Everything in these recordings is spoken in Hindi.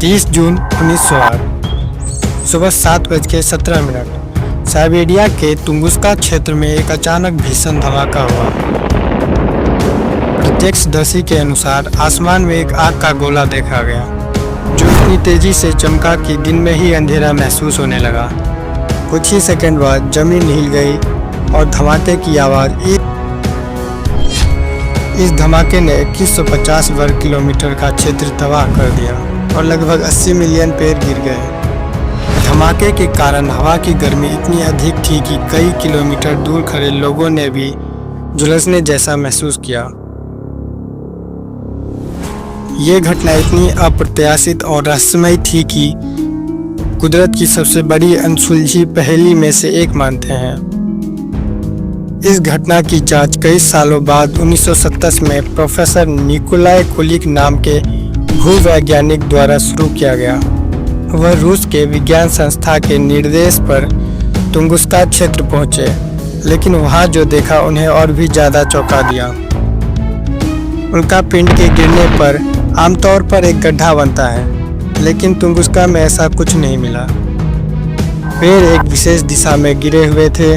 30 जून 1908 सुबह 7:17 साइबेरिया के तुंगुस्का क्षेत्र में एक अचानक भीषण धमाका हुआ। प्रत्यक्षदर्शी के अनुसार आसमान में एक आग का गोला देखा गया जो इतनी तेजी से चमका कि दिन में ही अंधेरा महसूस होने लगा। कुछ ही सेकंड बाद जमीन हिल गई और धमाके की आवाज़। इस धमाके ने 2150 वर्ग किलोमीटर का क्षेत्र तबाह कर दिया और लगभग 80 मिलियन पेड़ गिर गए। धमाके के कारण हवा की गर्मी इतनी अधिक थी कि कई किलोमीटर दूर खड़े लोगों ने भी झुलसने जैसा महसूस किया। ये घटना इतनी अप्रत्याशित और रहस्यमय थी कि कुदरत की सबसे बड़ी अनसुलझी पहेली में से एक मानते हैं। इस घटना की जांच कई सालों बाद 1927 में प्रोफेसर निकोलाई कुलिक नाम के भूवैज्ञानिक द्वारा शुरू किया गया। वह रूस के विज्ञान संस्था के निर्देश पर तुंगुस्का क्षेत्र पहुंचे, लेकिन वहां जो देखा उन्हें और भी ज़्यादा चौंका दिया। उल्कापिंड के गिरने पर आमतौर पर एक गड्ढा बनता है, लेकिन तुंगुस्का में ऐसा कुछ नहीं मिला। पेड़ एक विशेष दिशा में गिरे हुए थे,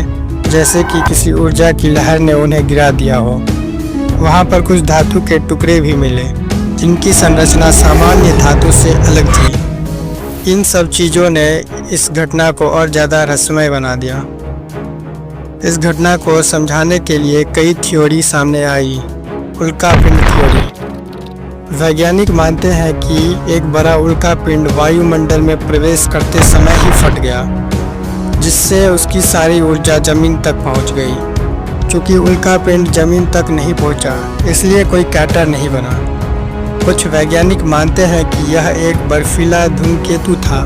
जैसे कि किसी ऊर्जा की लहर ने उन्हें गिरा दिया हो। वहाँ पर कुछ धातु के टुकड़े भी मिले, जिनकी संरचना सामान्य धातु से अलग थी। इन सब चीज़ों ने इस घटना को और ज़्यादा रहस्यमय बना दिया। इस घटना को समझाने के लिए कई थ्योरी सामने आई। उल्कापिंड थ्योरी। वैज्ञानिक मानते हैं कि एक बड़ा उल्कापिंड वायुमंडल में प्रवेश करते समय ही फट गया, जिससे उसकी सारी ऊर्जा जमीन तक पहुंच गई। चूँकि उल्कापिंड जमीन तक नहीं पहुंचा, इसलिए कोई क्रैटर नहीं बना। कुछ वैज्ञानिक मानते हैं कि यह एक बर्फीला धूमकेतु था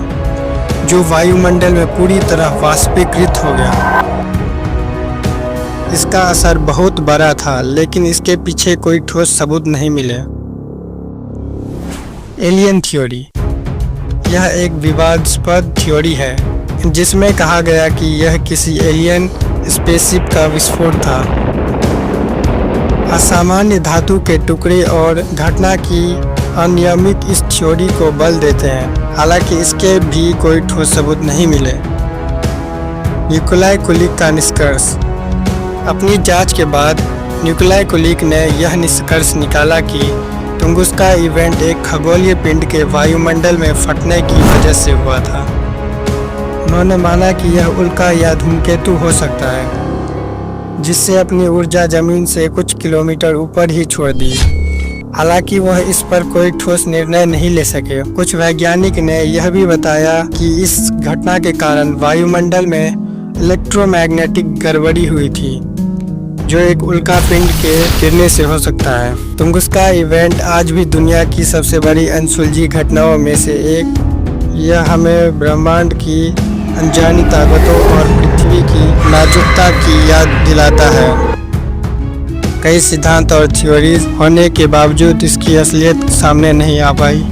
जो वायुमंडल में पूरी तरह वाष्पीकृत हो गया। इसका असर बहुत बड़ा था, लेकिन इसके पीछे कोई ठोस सबूत नहीं मिले। Alien theory. यह एक विवादास्पद थ्योरी है, जिसमें कहा गया कि यह किसी एलियन स्पेसशिप का विस्फोट था। असामान्य धातु के टुकड़े और घटना की अनियमित इस थ्योरी को बल देते हैं, हालांकि इसके भी कोई ठोस सबूत नहीं मिले। निकोलाई कुलिक का निष्कर्ष। अपनी जांच के बाद निकोलाई कुलिक ने यह निष्कर्ष निकाला कि तुंगुस्का इवेंट एक खगोलीय पिंड के वायुमंडल में फटने की वजह से हुआ था। उन्होंने माना कि यह उल्का या धूमकेतु हो सकता है, जिससे अपनी ऊर्जा जमीन से कुछ किलोमीटर ऊपर ही छोड़ दी। हालांकि वह इस पर कोई ठोस निर्णय नहीं ले सके। कुछ वैज्ञानिक ने यह भी बताया कि इस घटना के कारण वायुमंडल में इलेक्ट्रोमैग्नेटिक गड़बड़ी हुई थी, जो एक उल्कापिंड के गिरने से हो सकता है। तुंगुस्का इवेंट आज भी दुनिया की सबसे बड़ी अनसुलझी घटनाओं में से एक। यह हमें ब्रह्मांड की अनजानी ताकतों और पृथ्वी की नाजुकता की याद दिलाता है। कई सिद्धांत और थ्योरीज होने के बावजूद इसकी असलियत सामने नहीं आ पाई।